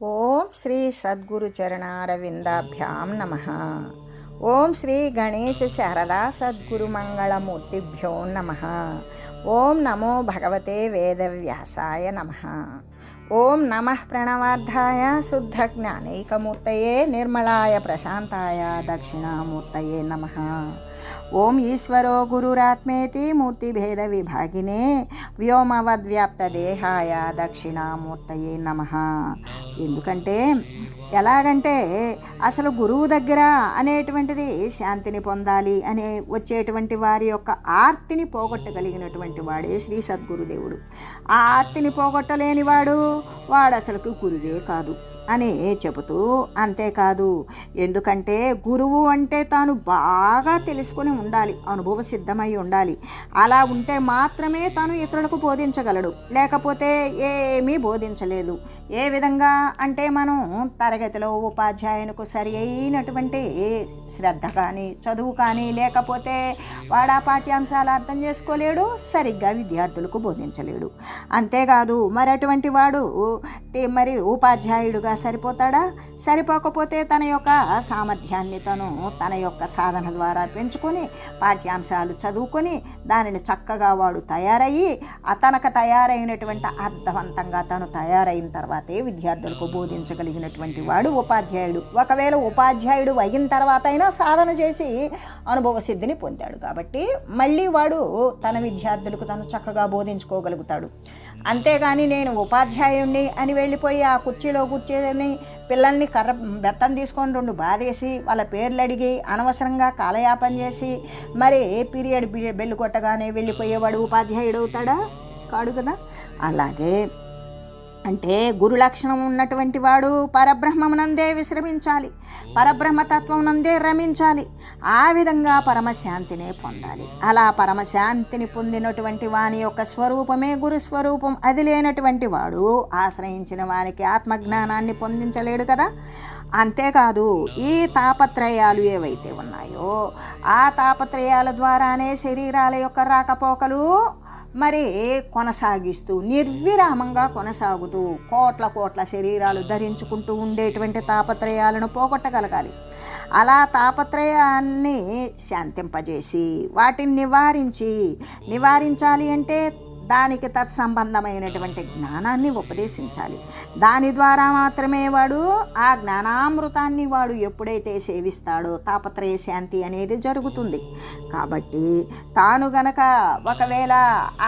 ఓం శ్రీ సద్గురు చరణారవిందాభ్యాం నమః. ఓం శ్రీ గణేశ శారదా సద్గురు మంగళమూర్తిభ్యో నమః. ఓం నమో భగవతే వేదవ్యాసాయ నమః. ఓం నమః ప్రణవార్థాయ శుద్ధ జ్ఞానైకమూర్తయే నిర్మలాయ ప్రశాంతాయ దక్షిణామూర్తయే నమః. ఓం ఈశ్వరో గురురాత్మేతి మూర్తిభేద విభాగినే వ్యోమవద్వ్యాప్తదేహాయ దక్షిణామూర్తయే నమః. ఎందుకంటే ఎలాగంటే అసలు గురువు దగ్గర అనేటువంటిది శాంతిని పొందాలి అనే వచ్చేటువంటి వారి యొక్క ఆర్తిని పోగొట్టగలిగినటువంటి వాడే శ్రీ సద్గురుదేవుడు. ఆ ఆర్తిని పోగొట్టలేనివాడు వాడు అసలుకు గురువే కాదు అని చెబుతూ, అంతేకాదు ఎందుకంటే గురువు అంటే తాను బాగా తెలుసుకొని ఉండాలి, అనుభవ సిద్ధమై ఉండాలి. అలా ఉంటే మాత్రమే తాను ఇతరులకు బోధించగలడు, లేకపోతే ఏమీ బోధించలేదు. ఏ విధంగా అంటే మనం తరగతిలో ఉపాధ్యాయునికి సరి అయినటువంటి శ్రద్ధ కానీ చదువు కానీ లేకపోతే వాడు ఆ పాఠ్యాంశాలు అర్థం చేసుకోలేడు, సరిగ్గా విద్యార్థులకు బోధించలేడు. అంతేకాదు మరి అటువంటి వాడు మరి ఉపాధ్యాయుడుగా సరిపోతాడా? సరిపోకపోతే తన యొక్క సామర్థ్యాన్ని తన యొక్క సాధన ద్వారా పెంచుకొని పాఠ్యాంశాలు చదువుకొని దానిని చక్కగా వాడు తయారయ్యి తనకు తయారైనటువంటి అర్థవంతంగా తను తయారైన తర్వాతే విద్యార్థులకు బోధించగలిగినటువంటి వాడు ఉపాధ్యాయుడు. ఒకవేళ ఉపాధ్యాయుడు అయిన తర్వాత అయినా సాధన చేసి అనుభవ సిద్ధిని పొందాడు కాబట్టి మళ్ళీ వాడు తన విద్యార్థులకు తను చక్కగా బోధించుకోగలుగుతాడు. అంతేగాని నేను ఉపాధ్యాయుడిని అని వెళ్ళిపోయి ఆ కుర్చీలో కూర్చొని పిల్లల్ని బెత్తం తీసుకొని రెండు బాధేసి వాళ్ళ పేర్లు అడిగి అనవసరంగా కాలయాపన చేసి మరి పీరియడ్ బెల్లు కొట్టగానే వెళ్ళిపోయేవాడు ఉపాధ్యాయుడు అవుతాడా? కాడు కదా. అలాగే అంటే గురు లక్షణం ఉన్నటువంటి వాడు పరబ్రహ్మమునందే విశ్రమించాలి, పరబ్రహ్మతత్వం నందే రమించాలి. ఆ విధంగా పరమశాంతినే పొందాలి. అలా పరమశాంతిని పొందినటువంటి వాని యొక్క స్వరూపమే గురు స్వరూపం. అది లేనటువంటి వాడు ఆశ్రయించిన వానికి ఆత్మజ్ఞానాన్ని పొందించలేడు కదా. అంతేకాదు ఈ తాపత్రయాలు ఏవైతే ఉన్నాయో ఆ తాపత్రయాల ద్వారానే శరీరాల యొక్క రాకపోకలు మరి కొనసాగిస్తూ నిర్విరామంగా కొనసాగుతూ కోట్ల కోట్ల ధరించుకుంటూ ఉండేటువంటి తాపత్రయాలను పోగొట్టగలగాలి. అలా తాపత్రయాల్ని శాంతింపజేసి వాటిని నివారించాలి అంటే దానికి తత్సంబంధమైనటువంటి జ్ఞానాన్ని ఉపదేశించాలి. దాని ద్వారా మాత్రమే వాడు ఆ జ్ఞానామృతాన్ని వాడు ఎప్పుడైతే సేవిస్తాడో తాపత్రయ శాంతి అనేది జరుగుతుంది. కాబట్టి తాను గనక ఒకవేళ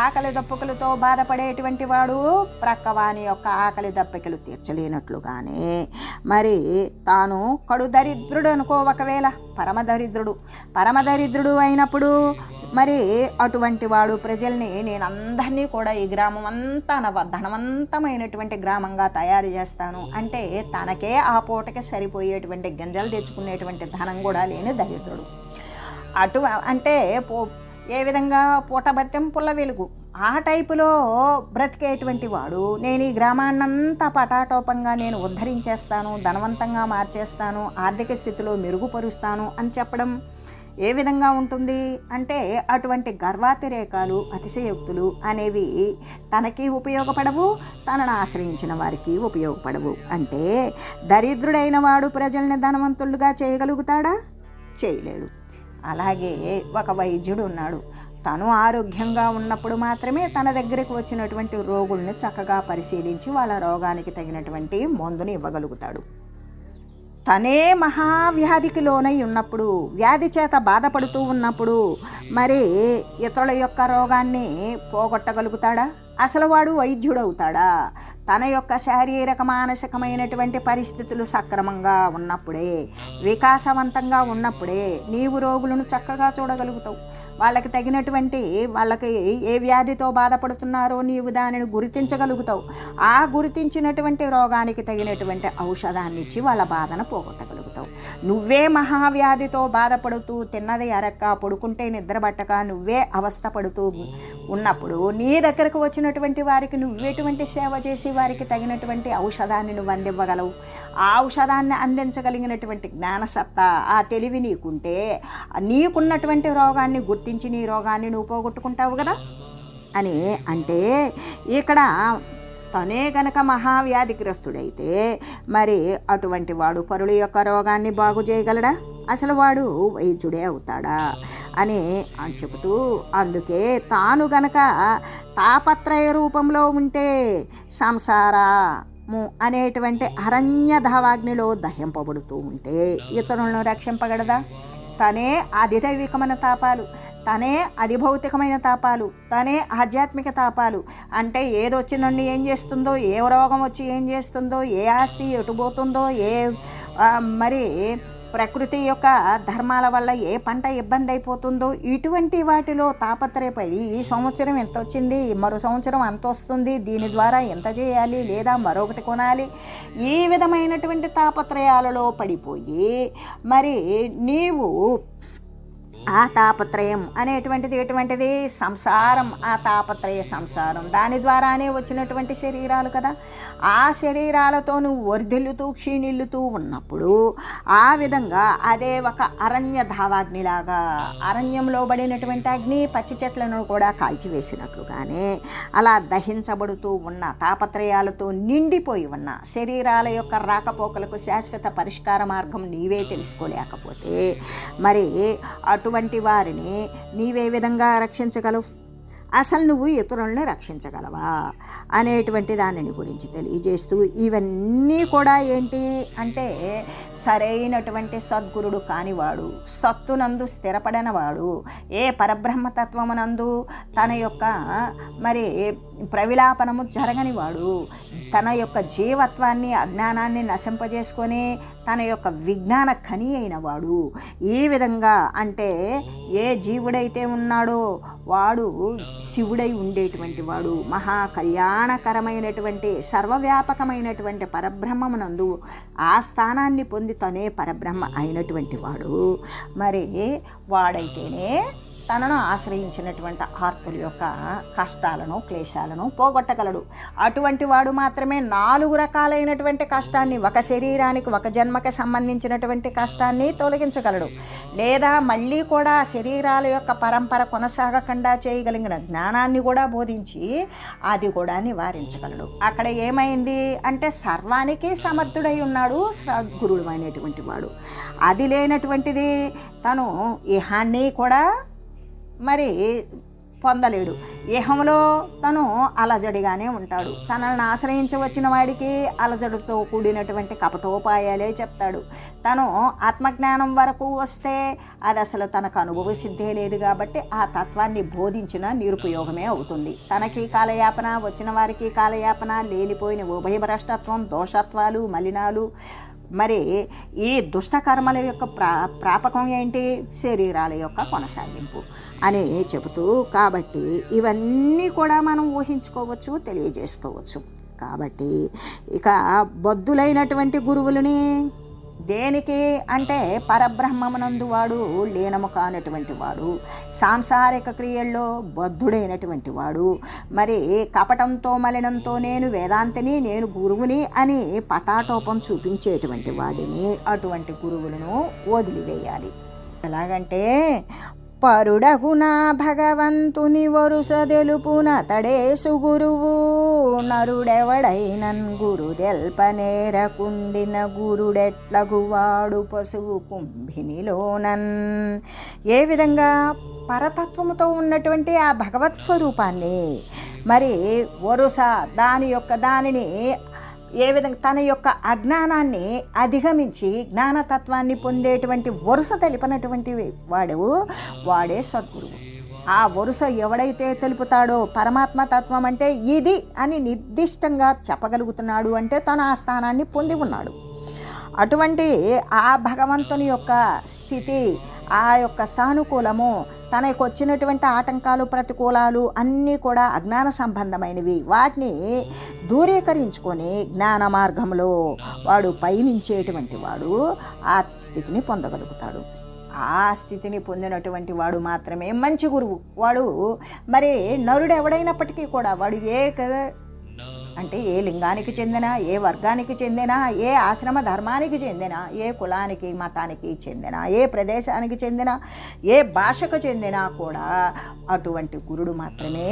ఆకలి దప్పికలతో బాధపడేటువంటి వాడు ప్రక్కవాని యొక్క ఆకలి దప్పికలు తీర్చలేనట్లుగానే మరి తాను కడు దరిద్రుడు అనుకో, ఒకవేళ పరమదరిద్రుడు అయినప్పుడు మరి అటువంటి వాడు ప్రజల్ని నేను అందరినీ కూడా ఈ గ్రామం అంతా ధనవంతమైనటువంటి గ్రామంగా తయారు చేస్తాను అంటే తనకే ఆ పూటకి సరిపోయేటువంటి గింజలు తెచ్చుకునేటువంటి ధనం కూడా లేని దరిద్రుడు. అంటే ఏ విధంగా పూటబత్యం పుల్ల వెలుగు ఆ టైపులో బ్రతికేటువంటి వాడు నేను ఈ గ్రామాన్నంతా పటాటోపంగా నేను ఉద్ధరించేస్తాను, ధనవంతంగా మార్చేస్తాను, ఆర్థిక స్థితిలో మెరుగుపరుస్తాను అని చెప్పడం ఏ విధంగా ఉంటుంది అంటే అటువంటి గర్వాతిరేకాలు అతిశయోక్తులు అనేవి తనకి ఉపయోగపడవు, తనను ఆశ్రయించిన వారికి ఉపయోగపడవు. అంటే దరిద్రుడైన వాడు ప్రజల్ని ధనవంతులుగా చేయగలుగుతాడా? చేయలేడు. అలాగే ఒక వైద్యుడు ఉన్నాడు. తను ఆరోగ్యంగా ఉన్నప్పుడు మాత్రమే తన దగ్గరికి వచ్చినటువంటి రోగుల్ని చక్కగా పరిశీలించి వాళ్ళ రోగానికి తగినటువంటి మందుని ఇవ్వగలుగుతాడు. తనే మహావ్యాధికి లోనై ఉన్నప్పుడు, వ్యాధి చేత బాధపడుతూ ఉన్నప్పుడు మరి ఇతరుల యొక్క రోగాన్ని పోగొట్టగలుగుతాడా? అసలు వాడు వైద్యుడవుతాడా? తన యొక్క శారీరక మానసికమైనటువంటి పరిస్థితులు సక్రమంగా ఉన్నప్పుడే, వికాసవంతంగా ఉన్నప్పుడే నీవు రోగులను చక్కగా చూడగలుగుతావు. వాళ్ళకి తగినటువంటి వాళ్ళకి ఏ వ్యాధితో బాధపడుతున్నారో నీవు దానిని గుర్తించగలుగుతావు. ఆ గుర్తించినటువంటి రోగానికి తగినటువంటి ఔషధాన్ని ఇచ్చి వాళ్ళ బాధను పోగొట్టగలుగుతావు. నువ్వే మహావ్యాధితో బాధపడుతూ తిన్నది అరక్క పడుకుంటే నిద్రపట్టక నువ్వే అవస్థపడుతూ ఉన్నప్పుడు నీ దగ్గరకు వచ్చినటువంటి వారికి నువ్వేటువంటి సేవ చేసి వారికి తగినటువంటి ఔషధాన్ని నువ్వు అందివ్వగలవు. ఆ ఔషధాన్ని అందించగలిగినటువంటి జ్ఞానసత్తా ఆ తెలివి నీకుంటే నీకున్నటువంటి రోగాన్ని గుర్తించి నీ రోగాన్ని నువ్వు పోగొట్టుకుంటావు కదా అని అంటే ఇక్కడ తనే గనక మహావ్యాధిగ్రస్తుడైతే మరి అటువంటి వాడు పరుల యొక్క రోగాన్ని బాగు చేయగలడా? అసలు వాడు వైద్యుడే అవుతాడా అని చెబుతూ, అందుకే తాను గనక తాపత్రయ రూపంలో ఉంటే సంసారము అనేటువంటి అరణ్య ధావాగ్నిలో దహింపబడుతూ ఉంటే ఇతరులను రక్షింపగలదా? తనే అధిదైవికమైన తాపాలు, తనే అధిభౌతికమైన తాపాలు, తనే ఆధ్యాత్మిక తాపాలు. అంటే ఏదొచ్చి నన్ను ఏం చేస్తుందో, ఏ రోగం వచ్చి ఏం చేస్తుందో, ఏ ఆస్తి ఎటుపోతుందో, మరి ప్రకృతి యొక్క ధర్మాల వల్ల ఏ పంట ఇబ్బంది అయిపోతుందో, ఇటువంటి వాటిలో తాపత్రయపడి ఈ సంవత్సరం ఎంత వచ్చింది, మరో సంవత్సరం అంత వస్తుంది, దీని ద్వారా ఎంత చేయాలి, లేదా మరొకటి కొనాలి, ఈ విధమైనటువంటి తాపత్రయాలలో పడిపోయి మరి నీవు ఆ తాపత్రయం అనేటువంటిది ఎటువంటిది? సంసారం. ఆ తాపత్రయ సంసారం, దాని ద్వారానే వచ్చినటువంటి శరీరాలు కదా. ఆ శరీరాలతో నువ్వు వర్ధిల్లుతూ క్షీణిల్లుతూ ఉన్నప్పుడు ఆ విధంగా అదే ఒక అరణ్య ధావాగ్నిలాగా, అరణ్యంలో పడినటువంటి అగ్ని పచ్చి చెట్లను కూడా కాల్చివేసినట్లుగానే అలా దహించబడుతూ ఉన్న తాపత్రయాలతో నిండిపోయి ఉన్న శరీరాల యొక్క రాకపోకలకు శాశ్వత పరిష్కార మార్గం నీవే తెలుసుకోలేకపోతే మరి అటువంటి వారిని నీవే విధంగా రక్షించగలవు? అసలు నువ్వు ఇతరులను రక్షించగలవా అనేటువంటి దానిని గురించి తెలియజేస్తూ, ఇవన్నీ కూడా ఏంటి అంటే సరైనటువంటి సద్గురుడు కానివాడు, సత్తునందు స్థిరపడనవాడు, ఏ పరబ్రహ్మతత్వమునందు తన యొక్క మరి ప్రవిలాపనము జరగనివాడు, తన యొక్క జీవత్వాన్ని అజ్ఞానాన్ని నశింపజేసుకొని తన యొక్క విజ్ఞాన ఖని అయిన వాడు. ఈ విధంగా అంటే ఏ జీవుడైతే ఉన్నాడో వాడు శివుడై ఉండేటువంటి వాడు, మహా కళ్యాణకరమైనటువంటి సర్వవ్యాపకమైనటువంటి పరబ్రహ్మమునందు ఆ స్థానాన్ని పొంది తనే పరబ్రహ్మ అయినటువంటి వాడు. మరి వాడైతేనే తనను ఆశ్రయించినటువంటి ఆర్తుల యొక్క కష్టాలను క్లేశాలను పోగొట్టగలడు. అటువంటి వాడు మాత్రమే 4 రకాలైనటువంటి కష్టాన్ని, ఒక శరీరానికి ఒక జన్మకి సంబంధించినటువంటి కష్టాన్ని తొలగించగలడు, లేదా మళ్ళీ కూడా శరీరాల యొక్క పరంపర కొనసాగకుండా చేయగలిగిన జ్ఞానాన్ని కూడా బోధించి అది కూడా నివారించగలడు. అక్కడ ఏమైంది అంటే సర్వానికి సమర్థుడై ఉన్నాడు సద్గురుడు అయినటువంటి వాడు. అది లేనటువంటిది తను ఇహాన్ని కూడా మరి పొందలేడు. ఇహంలో తను అలజడిగానే ఉంటాడు. తనల్ని ఆశ్రయించవచ్చిన వాడికి అలజడితో కూడినటువంటి కపటోపాయాలే చెప్తాడు. తను ఆత్మజ్ఞానం వరకు వస్తే అది అసలు తనకు అనుభవ సిద్ధే లేదు కాబట్టి ఆ తత్వాన్ని బోధించిన నిరుపయోగమే అవుతుంది. తనకి కాలయాపన, వచ్చిన వారికి కాలయాపన, లేనిపోయిన ఉభయభ్రష్టత్వం, దోషత్వాలు, మలినాలు, మరి ఈ దుష్టకర్మల యొక్క ప్రాపకం ఏంటి? శరీరాల యొక్క కొనసాగింపు అని చెబుతూ, కాబట్టి ఇవన్నీ కూడా మనం ఊహించుకోవచ్చు, తెలియజేసుకోవచ్చు. కాబట్టి ఇక బద్ధులైనటువంటి గురువులని దేనికి అంటే పరబ్రహ్మమునందు వాడు లీనము కానటువంటి వాడు, సాంసారిక క్రియల్లో బద్ధుడైనటువంటి వాడు, మరి కపటంతో మలినంతో నేను వేదాంతిని, నేను గురువుని అని పటాటోపం చూపించేటువంటి వాడిని, అటువంటి గురువులను వదిలివేయాలి. ఎలాగంటే పరుడగునా భగవంతుని వరుస తెలుపున తడేసు గురువు, నరుడెవడైనన్ గురు తెల్పనేరకుండిన గురుడెట్లగువాడు పశువు కుంభినిలోనన్. ఏ విధంగా పరతత్వముతో ఉన్నటువంటి ఆ భగవత్ స్వరూపాన్ని మరి వరుస దానిని ఏ విధంగా తన యొక్క అజ్ఞానాన్ని అధిగమించి జ్ఞానతత్వాన్ని పొందేటువంటి వరుస తెలిపినటువంటి వాడే సద్గురువు. ఆ వరుస ఎవడైతే తెలుపుతాడో, పరమాత్మ తత్వం అంటే ఇది అని నిర్దిష్టంగా చెప్పగలుగుతున్నాడు అంటే తను ఆ స్థానాన్ని పొంది ఉన్నాడు. అటువంటి ఆ భగవంతుని యొక్క స్థితి, ఆ యొక్క సానుకూలము, తనకు వచ్చినటువంటి ఆటంకాలు, ప్రతికూలాలు అన్నీ కూడా అజ్ఞాన సంబంధమైనవి. వాటిని దూరీకరించుకొని జ్ఞాన మార్గంలో వాడు పయనించేటువంటి వాడు ఆ స్థితిని పొందగలుగుతాడు. ఆ స్థితిని పొందినటువంటి వాడు మాత్రమే మంచి గురువు. వాడు మరి నరుడు ఎవడైనప్పటికీ కూడా వాడు అంటే ఏ లింగానికి చెందిన, ఏ వర్గానికి చెందిన, ఏ ఆశ్రమ ధర్మానికి చెందిన, ఏ కులానికి మతానికి చెందిన, ఏ ప్రదేశానికి చెందిన, ఏ భాషకు చెందినా కూడా అటువంటి గురుడు మాత్రమే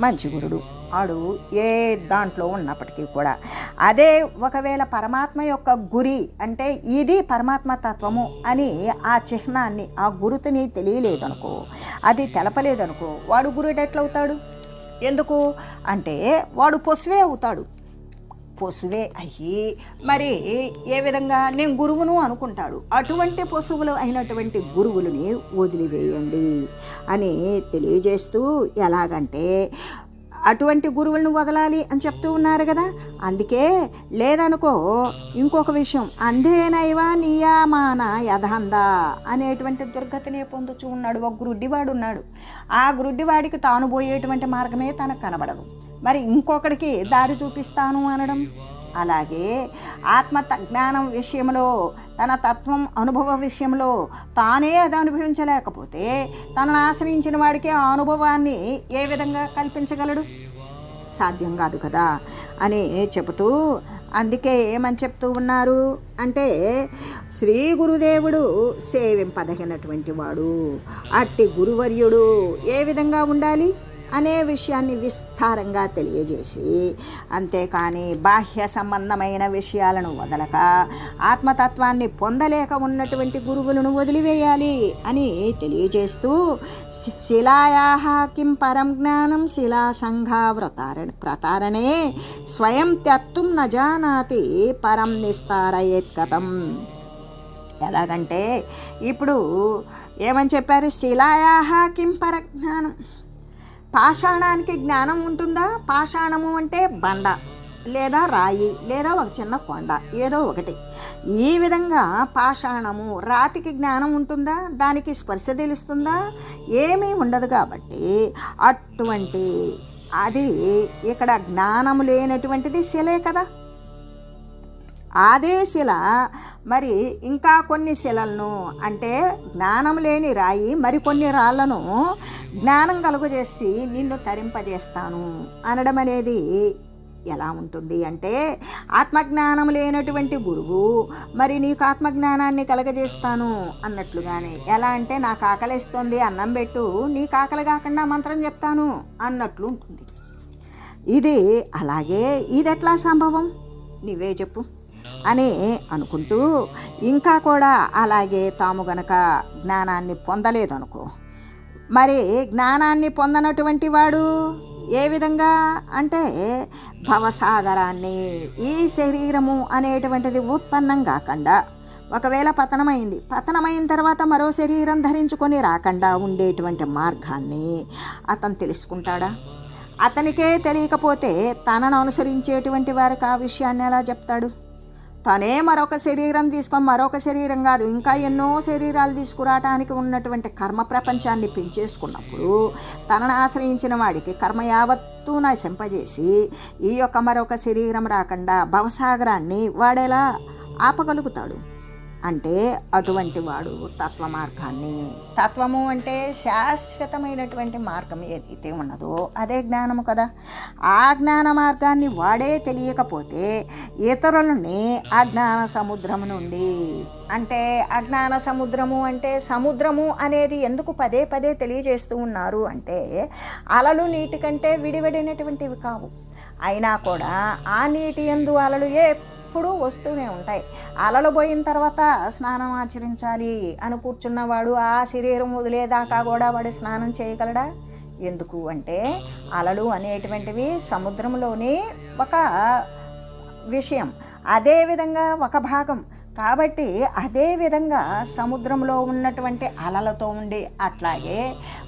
మంచి గురుడు ఆడు ఏ దాంట్లో ఉన్నప్పటికీ కూడా. అదే ఒకవేళ పరమాత్మ యొక్క గురి అంటే ఇది పరమాత్మ తత్వము అని ఆ చిహ్నాన్ని ఆ గురుతుని తెలియలేదనుకో, అది తెలపలేదనుకో, వాడు గురుడు ఎట్లవుతాడు? ఎందుకు అంటే వాడు పొసువే అవుతాడు. పొసువే అయ్యి మరి ఏ విధంగా నేను గురువును అనుకుంటాడు. అటువంటి పొసువులు అయినటువంటి గురువులని వదిలివేయండి అని తెలియజేస్తూ, ఎలాగంటే అటువంటి గురువులను వదలాలి అని చెప్తూ ఉన్నారు కదా. అందుకే లేదనుకో ఇంకొక విషయం, అంధేనైవ నియామాన యథంద అనేటువంటి దుర్గతినే పొందుతూ ఉన్నాడు. ఒక గ్రుడ్డివాడు ఉన్నాడు. ఆ గ్రుడ్డివాడికి తాను పోయేటువంటి మార్గమే తనకు కనబడదు, మరి ఇంకొకడికి దారి చూపిస్తాను అనడం. అలాగే ఆత్మ జ్ఞానం విషయంలో, తన తత్వం అనుభవ విషయంలో తానే అది అనుభవించలేకపోతే తనను ఆశ్రయించిన వాడికి ఆ అనుభవాన్ని ఏ విధంగా కల్పించగలడు? సాధ్యం కాదు కదా అని చెబుతూ, అందుకే ఏమని చెప్తూ ఉన్నారు అంటే, శ్రీ గురుదేవుడు సేవింపదగినటువంటి వాడు. అట్టి గురువర్యుడు ఏ విధంగా ఉండాలి అనే విషయాన్ని విస్తారంగా తెలియజేసి, అంతేకాని బాహ్య సంబంధమైన విషయాలను వదలక ఆత్మతత్వాన్ని పొందలేక ఉన్నటువంటి గురువులను వదిలివేయాలి అని తెలియజేస్తూ, శిలాయాః కిం పరం జ్ఞానం శిలా సంఘా ప్రతారణే స్వయం త్యక్తుం న జానాతి పరం నిస్తారయేత్ కథం. ఎలాగంటే ఇప్పుడు ఏమని చెప్పారు? శిలాయాః కిం పరజ్ఞానం. పాషాణానికి జ్ఞానం ఉంటుందా? పాషాణము అంటే బండ లేదా రాయి లేదా ఒక చిన్న కొండ, ఏదో ఒకటి. ఈ విధంగా పాషాణము రాతికి జ్ఞానం ఉంటుందా? దానికి స్పర్శ తెలుస్తుందా? ఏమీ ఉండదు. కాబట్టి అటువంటి అది ఇక్కడ జ్ఞానము లేనటువంటిది శిలే కదా. అదే శిల మరి ఇంకా కొన్ని శిలలను అంటే జ్ఞానం లేని రాయి మరికొన్ని రాళ్లను జ్ఞానం కలుగజేసి నిన్ను తరింపజేస్తాను అనడం అనేది ఎలా ఉంటుంది అంటే, ఆత్మజ్ఞానం లేనటువంటి గురువు మరి నీకు ఆత్మజ్ఞానాన్ని కలగజేస్తాను అన్నట్లుగానే. ఎలా అంటే, నాకు ఆకలిస్తుంది అన్నం పెట్టు, నీకు ఆకలి కాకుండా మంత్రం చెప్తాను అన్నట్లు ఉంటుంది ఇది. అలాగే ఇది ఎట్లా సంభవం? నీవే చెప్పు అని అనుకుంటూ, ఇంకా కూడా అలాగే తాము గనక జ్ఞానాన్ని పొందలేదనుకో, మరి జ్ఞానాన్ని పొందనటువంటి వాడు ఏ విధంగా అంటే భవసాగరాన్ని, ఈ శరీరము అనేటువంటిది ఉత్పన్నం కాకుండా, ఒకవేళ పతనమైన తర్వాత మరో శరీరం ధరించుకొని రాకుండా ఉండేటువంటి మార్గాన్ని అతను తెలుసుకుంటాడా? అతనికే తెలియకపోతే తనను అనుసరించేటువంటి వారికి ఆ విషయాన్ని ఎలా చెప్తాడు? తనే మరొక శరీరం తీసుకొని, మరొక శరీరం కాదు ఇంకా ఎన్నో శరీరాలు తీసుకురావటానికి ఉన్నటువంటి కర్మ ప్రపంచాన్ని పెంచేసుకున్నప్పుడు, తనను ఆశ్రయించిన వాడికి కర్మ యావత్తూ నశింపజేసి ఈ యొక్క మరొక శరీరం రాకుండా భవసాగరాన్ని వాడెలా ఆపగలుగుతాడు? అంటే అటువంటి వాడు తత్వ మార్గాన్ని, తత్వము అంటే శాశ్వతమైనటువంటి మార్గం ఏదైతే ఉన్నదో అదే జ్ఞానము కదా. ఆ జ్ఞాన మార్గాన్ని వాడే తెలియకపోతే ఇతరులని అజ్ఞాన సముద్రము నుండి, అంటే అజ్ఞాన సముద్రము అంటే సముద్రము అనేది ఎందుకు పదే పదే తెలియజేస్తూ ఉన్నారు అంటే, అలలు నీటి కంటే విడివడినటువంటివి కావు. అయినా కూడా ఆ నీటి యందు అలలు ఎప్పుడు వస్తూనే ఉంటాయి. అలలు పోయిన తర్వాత స్నానం ఆచరించాలి అని కూర్చున్నవాడు ఆ శరీరం వదిలేదాకా కూడా వాడు స్నానం చేయగలడా? ఎందుకు అంటే అలలు అనేటువంటివి సముద్రంలోని ఒక విషయం, అదేవిధంగా ఒక భాగం. కాబట్టి అదేవిధంగా సముద్రంలో ఉన్నటువంటి అలలతో ఉండి అట్లాగే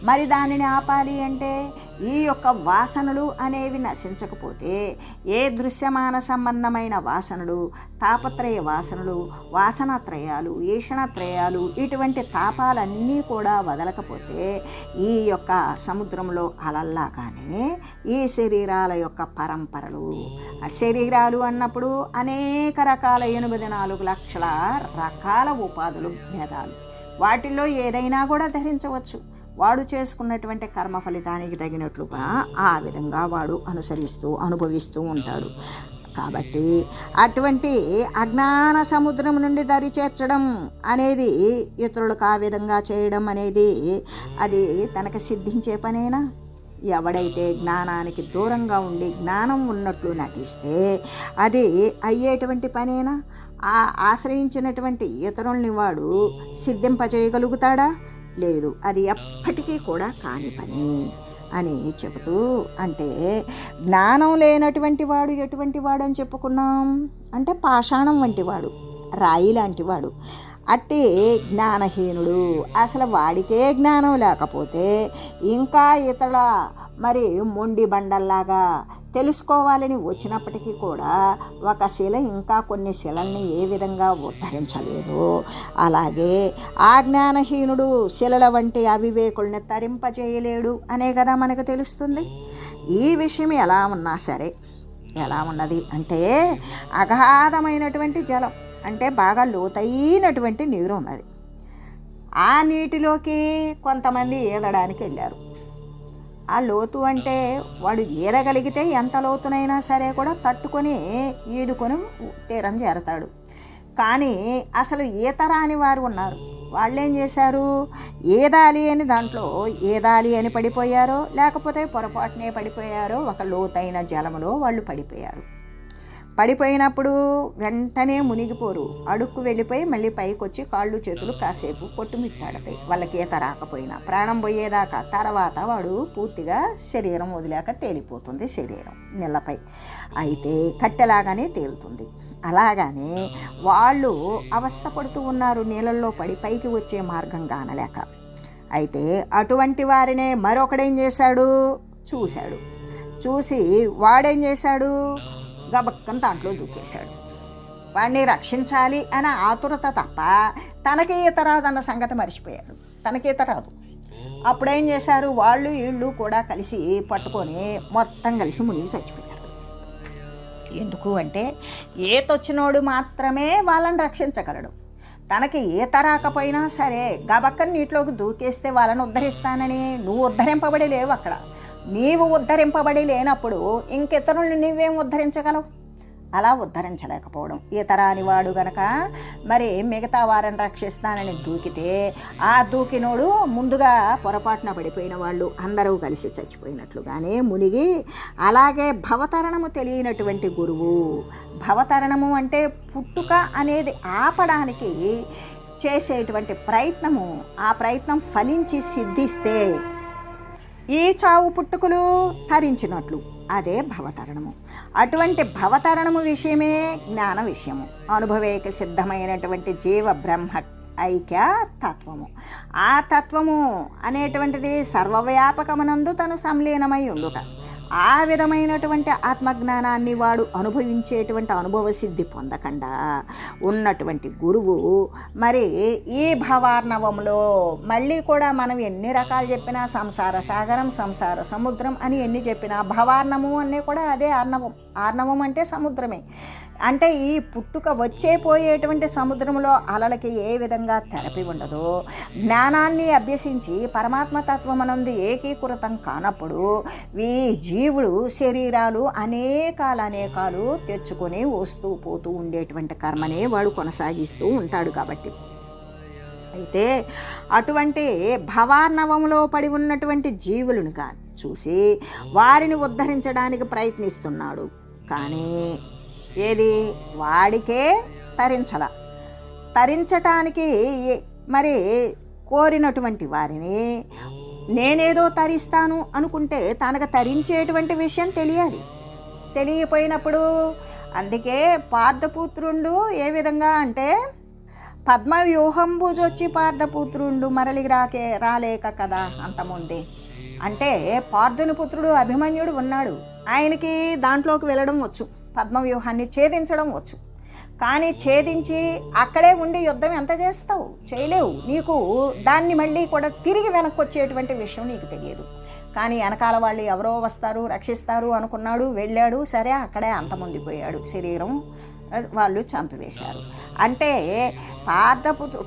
మరి దానిని ఆపాలి అంటే ఈ యొక్క వాసనలు అనేవి నశించకపోతే, ఏ దృశ్యమాన సంబంధమైన వాసనలు, తాపత్రయ వాసనలు, వాసనత్రయాలు, ఈషణత్రయాలు, ఇటువంటి తాపాలన్నీ కూడా వదలకపోతే ఈ యొక్క సముద్రంలో అలల్లాగానే ఈ శరీరాల యొక్క పరంపరలు, శరీరాలు అన్నప్పుడు అనేక రకాల 84 లక్షల రకాల ఉపాధులు, భేదాలు, వాటిల్లో ఏదైనా కూడా ధరించవచ్చు. వాడు చేసుకున్నటువంటి కర్మ ఫలితానికి తగినట్లుగా ఆ విధంగా వాడు అనుభవిస్తూ ఉంటాడు. కాబట్టి అటువంటి అజ్ఞాన సముద్రం నుండి దరి చేర్చడం అనేది, ఇతరులకు ఆ విధంగా చేయడం అనేది అది తనకు సిద్ధించే పనేనా? ఎవడైతే జ్ఞానానికి దూరంగా ఉండి జ్ఞానం ఉన్నట్లు నటిస్తే అది అయ్యేటువంటి పనేనా? ఆశ్రయించినటువంటి ఇతరుల్ని వాడు సిద్ధింపజేయగలుగుతాడా? లేదు. అది ఎప్పటికీ కూడా కాని పని అని చెబుతూ, అంటే జ్ఞానం లేనటువంటి వాడు ఎటువంటి వాడు అని చెప్పుకున్నాం అంటే పాషాణం వంటివాడు, రాయి లాంటివాడు. అట్టి జ్ఞానహీనుడు. అసలు వాడికే జ్ఞానం లేకపోతే ఇంకా ఇతర మరి మొండి బండల్లాగా తెలుసుకోవాలని వచ్చినప్పటికీ కూడా ఒక శిల ఇంకా కొన్ని శిలల్ని ఏ విధంగా ఉద్ధరించలేదో అలాగే ఆ జ్ఞానహీనుడు శిలల వంటి అవివేకుల్ని తరింపజేయలేడు అనే కదా మనకు తెలుస్తుంది. ఈ విషయం ఎలా ఉన్నా సరే, ఎలా ఉన్నది అంటే అగాధమైనటువంటి జలం, అంటే బాగా లోతైనటువంటి నీరు ఉన్నది. ఆ నీటిలోకి కొంతమంది ఈదడానికి వెళ్ళారు. ఆ లోతు అంటే వాడు ఈదగలిగితే ఎంత లోతునైనా సరే కూడా తట్టుకొని ఈదుకొని తీరం చేరతాడు. కానీ అసలు ఈత రాని వారు ఉన్నారు. వాళ్ళు ఏం చేశారు? ఈదాలి అని దాంట్లో ఈదాలి అని పడిపోయారో లేకపోతే పొరపాటునే పడిపోయారో ఒక లోతైన జలములో వాళ్ళు పడిపోయారు. పడిపోయినప్పుడు వెంటనే మునిగిపోరు, అడుక్కు వెళ్ళిపోయి మళ్ళీ పైకి వచ్చి కాళ్ళు చేతులు కాసేపు కొట్టుమిట్టాడతాయి వాళ్ళకి ఈత రాకపోయినా, ప్రాణం పోయేదాకా. తర్వాత వాడు పూర్తిగా శరీరం వదిలేక తేలిపోతుంది, శరీరం నీళ్ళపై అయితే కట్టెలాగానే తేలుతుంది. అలాగానే వాళ్ళు అవస్థపడుతూ ఉన్నారు నీళ్ళల్లో పడి పైకి వచ్చే మార్గం కానలేక. అయితే అటువంటి వారినే మరొకడేం చేశాడు? చూశాడు. చూసి వాడేం చేశాడు? గబక్కని దాంట్లో దూకేశాడు. వాడిని రక్షించాలి అనే ఆతురత తప్ప తనకి ఈత రాదన్న సంగతి మర్చిపోయాడు. తనకి ఈత రాదు. అప్పుడేం చేశారు? వాళ్ళు వీళ్ళు కూడా కలిసి పట్టుకొని మొత్తం కలిసి మునిగి చచ్చిపోయారు. ఎందుకు అంటే ఈత వచ్చినోడు మాత్రమే వాళ్ళని రక్షించగలడు. తనకి ఈత రాకపోయినా సరే గబక్కని నీటిలోకి దూకేస్తే వాళ్ళని ఉద్ధరిస్తానని నువ్వు ఉద్ధరింపబడి లేవు అక్కడ. నీవు ఉద్ధరింపబడి లేనప్పుడు ఇంకితరుల్ని నువ్వేం ఉద్ధరించగలవు? అలా ఉద్ధరించలేకపోవడం. ఈతరాని వాడు గనక మరి మిగతా వారిని రక్షిస్తానని దూకితే ఆ దూకినోడు ముందుగా పొరపాటున పడిపోయిన వాళ్ళు అందరూ కలిసి చచ్చిపోయినట్లుగానే మునిగి, అలాగే భవతరణము తెలియనటువంటి గురువు, భవతరణము అంటే పుట్టుక అనేది ఆపడానికి చేసేటువంటి ప్రయత్నము, ఆ ప్రయత్నం ఫలించి సిద్ధిస్తే ఈ చావు పుట్టుకలు తరించినట్లు, అదే భవతరణము. అటువంటి భవతరణము విషయమే జ్ఞాన విషయము. అనుభవేక సిద్ధమైనటువంటి జీవ బ్రహ్మ ఐక్య తత్వము. ఆ తత్వము అనేటువంటిది సర్వవ్యాపకమునందు తను సంలీనమై ఉండుట. ఆ విధమైనటువంటి ఆత్మజ్ఞానాన్ని వాడు అనుభవించేటువంటి అనుభవ సిద్ధి పొందకుండా ఉన్నటువంటి గురువు మరి ఈ భవార్ణవంలో మళ్ళీ కూడా మనం ఎన్ని రకాలు చెప్పినా సంసార సాగరం, సంసార సముద్రం అని ఎన్ని చెప్పినా భవార్ణము అన్నీ కూడా అదే ఆర్ణవం. ఆర్ణవం అంటే సముద్రమే. అంటే ఈ పుట్టుక పోయేటువంటి సముద్రంలో అలలకి ఏ విధంగా తెరపి ఉండదో, జ్ఞానాన్ని అభ్యసించి పరమాత్మతత్వమనందు ఏకీకృతం కానప్పుడు ఈ జీవుడు శరీరాలు అనేకాలు తెచ్చుకొని వస్తూ పోతూ ఉండేటువంటి కర్మనే వాడు కొనసాగిస్తూ ఉంటాడు. కాబట్టి అయితే అటువంటి భవార్ణవంలో పడి ఉన్నటువంటి జీవులను చూసి వారిని ఉద్ధరించడానికి ప్రయత్నిస్తున్నాడు. కానీ ఏది వాడికే తరించటానికి మరి కోరినటువంటి వారిని నేనేదో తరిస్తాను అనుకుంటే తనకు తరించేటువంటి విషయం తెలియాలి. తెలియపోయినప్పుడు అందుకే పార్థపుత్రుండు ఏ విధంగా అంటే పద్మవ్యూహంబుజొచ్చి పార్థపుత్రుండు మరలికి రాలేక కదా అంతముందే. అంటే పార్థుని పుత్రుడు అభిమన్యుడు ఉన్నాడు. ఆయనకి దాంట్లోకి వెళ్ళడం వచ్చు, పద్మవ్యూహాన్ని ఛేదించడం వచ్చు. కానీ ఛేదించి అక్కడే ఉండి యుద్ధం ఎంత చేస్తావు? చేయలేవు. నీకు దాన్ని మళ్ళీ కూడా తిరిగి వెనక్కి వచ్చేటువంటి విషయం నీకు తెలియదు. కానీ వెనకాల వాళ్ళు ఎవరో వస్తారు, రక్షిస్తారు అనుకున్నాడు, వెళ్ళాడు, సరే అక్కడే అంతమొందిపోయాడు, శరీరం వాళ్ళు చంపివేశారు. అంటే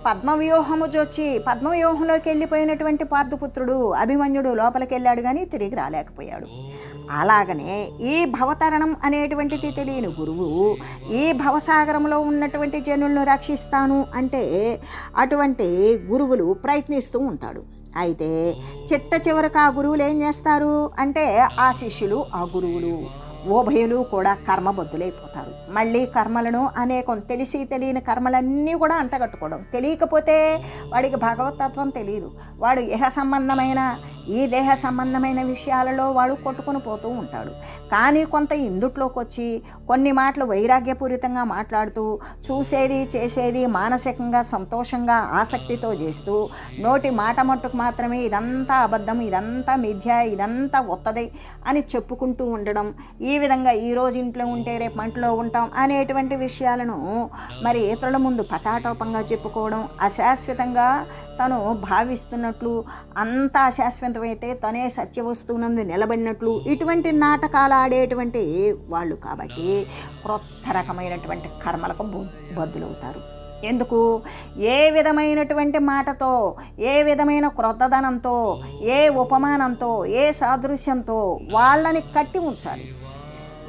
పద్మవ్యూహంలోకి వెళ్ళిపోయినటువంటి పార్థపుత్రుడు అభిమన్యుడు లోపలికి వెళ్ళాడు కానీ తిరిగి రాలేకపోయాడు. అలాగనే ఈ భవతరణం అనేటువంటిది తెలియని గురువు ఈ భవసాగరంలో ఉన్నటువంటి జనులను రక్షిస్తాను అంటే అటువంటి గురువులు ప్రయత్నిస్తూ ఉంటాడు. అయితే చిట్ట చివరికి ఆ గురువులు ఏం చేస్తారు అంటే ఆ శిష్యులు ఆ గురువులు ఉభయులు కూడా కర్మబద్ధులైపోతారు. మళ్ళీ కర్మలను అనేకం తెలిసి తెలియని కర్మలన్నీ కూడా అంటగట్టుకోవడం. తెలియకపోతే వాడికి భగవతత్వం తెలియదు. వాడు ఇహ సంబంధమైన ఈ దేహ సంబంధమైన విషయాలలో వాడు కొట్టుకొని పోతూ ఉంటాడు. కానీ కొంత ఇందుట్లోకి వచ్చి కొన్ని మాటలు వైరాగ్యపూరితంగా మాట్లాడుతూ చూసేది చేసేది మానసికంగా సంతోషంగా ఆసక్తితో చేస్తూ నోటి మాట మట్టుకు మాత్రమే ఇదంతా అబద్ధం, ఇదంతా మిథ్య, ఇదంతా ఒత్తది అని చెప్పుకుంటూ ఉండడం. ఈ విధంగా ఈరోజు ఇంట్లో ఉంటే రేపు మంటలో ఉంటాం అనేటువంటి విషయాలను మరి ఇతరుల ముందు పటాటోపంగా చెప్పుకోవడం, అశాశ్వతంగా తను భావిస్తున్నట్లు, అంత అశాశ్వతమైతే తనే సత్యవస్తువునందు నిలబడినట్లు ఇటువంటి నాటకాలు ఆడేటువంటి వాళ్ళు కాబట్టి క్రొత్త రకమైనటువంటి కర్మలకు బద్దులవుతారు. ఎందుకు? ఏ విధమైనటువంటి మాటతో, ఏ విధమైన క్రొత్తదనంతో, ఏ ఉపమానంతో, ఏ సాదృశ్యంతో వాళ్ళని కట్టి ఉంచాలి.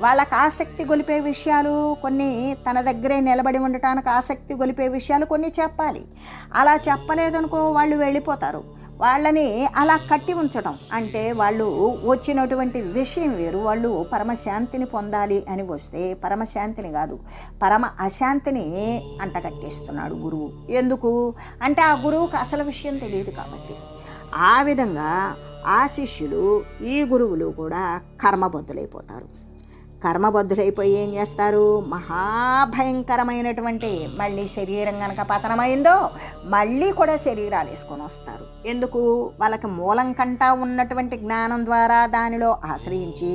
వాళ్ళకి ఆసక్తి గొలిపే విషయాలు కొన్ని, తన దగ్గరే నిలబడి ఉండటానికి ఆసక్తి గొలిపే విషయాలు కొన్ని చెప్పాలి. అలా చెప్పలేదనుకో వాళ్ళు వెళ్ళిపోతారు. వాళ్ళని అలా కట్టి ఉంచడం అంటే వాళ్ళు వచ్చినటువంటి విషయం వేరు. వాళ్ళు పరమశాంతిని పొందాలి అని వస్తే పరమశాంతిని కాదు, పరమ అశాంతిని అంటగట్టేస్తున్నాడు గురువు. ఎందుకు అంటే ఆ గురువుకు అసలు విషయం తెలియదు కాబట్టి. ఆ విధంగా ఆ శిష్యులు ఈ గురువులు కూడా కర్మబద్ధులైపోతారు. కర్మబద్ధులైపోయి ఏం చేస్తారు? మహాభయంకరమైనటువంటి మళ్ళీ శరీరం కనుక పతనమైందో మళ్ళీ కూడా శరీరాలు వేసుకొని వస్తారు. ఎందుకు? వాళ్ళకి మూలం కంటా ఉన్నటువంటి జ్ఞానం ద్వారా దానిలో ఆశ్రయించి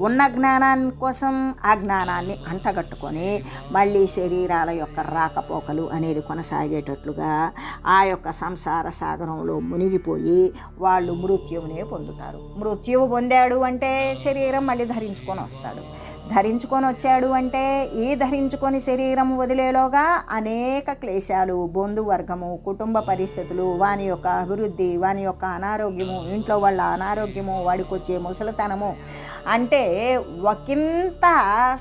ఉన్న జ్ఞానాన్ని కోసం ఆ జ్ఞానాన్ని అంటగట్టుకొని మళ్ళీ శరీరాల యొక్క రాకపోకలు అనేది కొనసాగేటట్లుగా ఆ యొక్క సంసార సాగరంలో మునిగిపోయి వాళ్ళు మృత్యువునే పొందుతారు. మృత్యువు పొందాడు అంటే శరీరం మళ్ళీ ధరించుకొని వస్తాడు. ధరించుకొని వచ్చాడు అంటే ఈ ధరించుకొని శరీరం వదిలేలోగా అనేక క్లేశాలు, బంధువర్గము, కుటుంబ పరిస్థితులు, వాని యొక్క అభివృద్ధి, వాని యొక్క అనారోగ్యము, ఇంట్లో వాళ్ళ అనారోగ్యము, వాడికి వచ్చే ముసలితనము, అంటే ఒకంత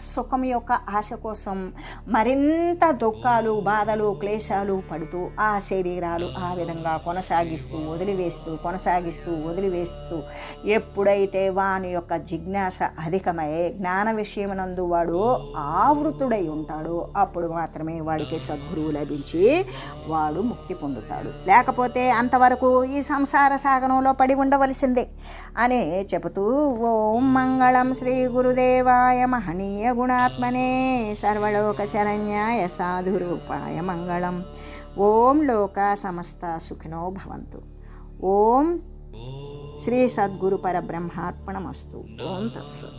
సుఖం యొక్క ఆశ కోసం మరింత దుఃఖాలు, బాధలు, క్లేశాలు పడుతూ ఆ శరీరాలు ఆ విధంగా కొనసాగిస్తూ వదిలివేస్తూ ఎప్పుడైతే వాని యొక్క జిజ్ఞాస అధికమై జ్ఞాన విషయమునందు వాడు ఆవృతుడై ఉంటాడో అప్పుడు మాత్రమే వాడికి సద్గురువు లభించి వాడు ముక్తి పొందుతాడు. లేకపోతే అంతవరకు ఈ సంసార సాగరంలో పడి ఉండవలసిందే అని చెబుతూ ఓం మంగళం శ్రీ గురుదేవాయ మహనీయ గుణాత్మనే సర్వలోక శరణ్యాయ సాధురూపాయ మంగళం. ఓం లోక సమస్త సుఖినో భవంతు. ఓం శ్రీ సద్గురు పరబ్రహ్మార్పణమస్తు. ఓం తత్సత్.